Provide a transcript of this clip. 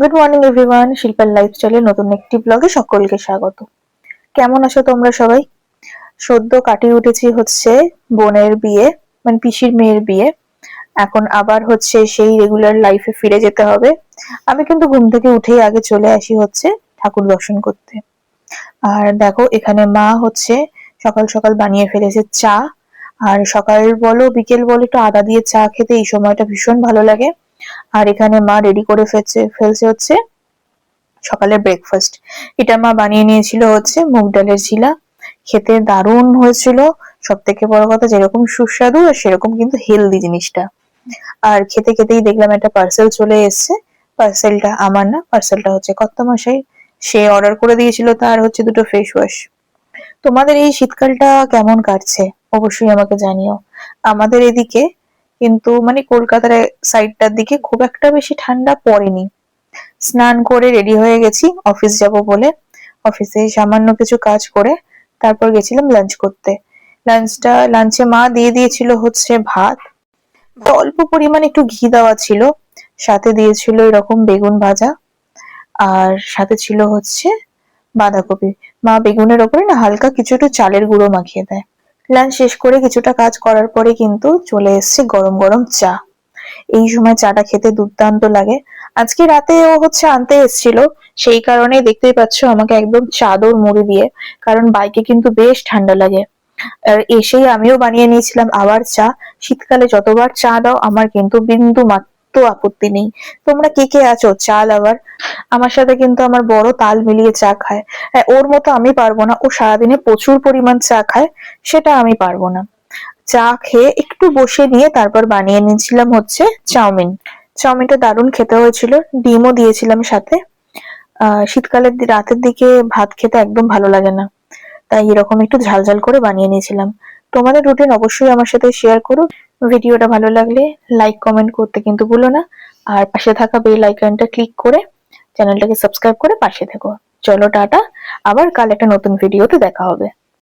Good morning everyone, শিল্পার লাইফস্টাইলের নতুন একটি ব্লগে সকলকে স্বাগত। কেমন আছো তোমরা সবাই? সদ্য কাটিয়ে উঠেছি হচ্ছে বোনের বিয়ে, মানে পিসির মেয়ের বিয়ে। এখন আবার হচ্ছে সেই রেগুলার লাইফে ফিরে যেতে হবে। আমি কিন্তু ঘুম থেকে উঠেই আগে চলে আসি হচ্ছে ঠাকুর দর্শন করতে। আর দেখো এখানে মা হচ্ছে সকাল সকাল বানিয়ে ফেলেছে চা। আর সকাল বলো বিকেল বলো একটু আদা দিয়ে চা খেতে এই সময়টা ভীষণ ভালো লাগে। আর এখানে মা রেডি করে ফেলছে হচ্ছে সকালের ব্রেকফাস্ট। এটা মা বানিয়ে নিয়েছিল হচ্ছে মুগ ডালের ঝিলা। খেতে দারুণ হয়েছিল। সব থেকে বড় কথা, যেরকম সুস্বাদু আর সেরকম কিন্তু হেলদি জিনিসটা। আর খেতে খেতেই দেখলাম একটা পার্সেল চলে এসেছে। পার্সেলটা আমার না, পার্সেলটা হচ্ছে কর্তামশাই। সে অর্ডার করে দিয়েছিল তার হচ্ছে দুটো ফেস ওয়াশ। তোমাদের এই শীতকালটা কেমন কাটছে অবশ্যই আমাকে জানিও। আমাদের এদিকে কিন্তু মানে কলকাতার সাইডটার দিকে খুব একটা বেশি ঠান্ডা পড়েনি। স্নান করে রেডি হয়ে গেছি অফিস যাব বলে। অফিসে সামান্য কিছু কাজ করে তারপর গেছিলাম লাঞ্চ করতে। লাঞ্চে মা দিয়ে দিয়েছিল হচ্ছে ভাত, অল্প পরিমাণে একটু ঘি দেওয়া ছিল, সাথে দিয়েছিল এরকম বেগুন ভাজা, আর সাথে ছিল হচ্ছে বাঁধাকপি। মা বেগুনের ওপরে না হালকা কিছু একটু চালের গুঁড়ো মাখিয়ে দেয়। লাঞ্চ শেষ করে কিছুটা কাজ করার পরে কিন্তু চলে এসেছে গরম গরম চা। এই সময় চাটা খেতে দুর্দান্ত লাগে। আজকে রাতে ও হচ্ছে আনতে এসেছিল, সেই কারণে দেখতেই পাচ্ছ আমাকে একদম চাদর মুড়ি দিয়ে, কারণ বাইকে কিন্তু বেশ ঠান্ডা লাগে। আর এসেই আমিও বানিয়ে নিয়েছিলাম আবার চা। শীতকালে যতবার চা দাও আমার কিন্তু বিন্দু মাত্র আপত্তি নেই। তোমরা কে কে আছো চা লাভার? আমার সাথে কিন্তু আমার বড় তাল মিলিয়ে চা খায়। হ্যাঁ, ওর মতো আমি পারবো না, ও সারাদিনে প্রচুর পরিমাণ চা খায়, সেটা আমি পারবো না। চা খেয়ে একটু বসে নিয়ে তারপর বানিয়ে নিয়েছিলাম হচ্ছে চাউমিন। চাউমিনটা দারুণ খেতে হয়েছিল, ডিমও দিয়েছিলাম সাথে। শীতকালের রাতের দিকে ভাত খেতে একদম ভালো লাগে না, তাই এরকম একটু ঝাল ঝাল করে বানিয়ে নিয়েছিলাম। তোমাদের রুটিন অবশ্যই আমার সাথে শেয়ার করো। ভিডিওটা ভালো লাগলে লাইক কমেন্ট করতে কিন্তু ভুলো না। আর পাশে থাকা বেল আইকনটা ক্লিক করে চ্যানেলটাকে সাবস্ক্রাইব করে পাশে থেকো। চলো টাটা, আবার কাল একটা নতুন ভিডিওতে দেখা হবে।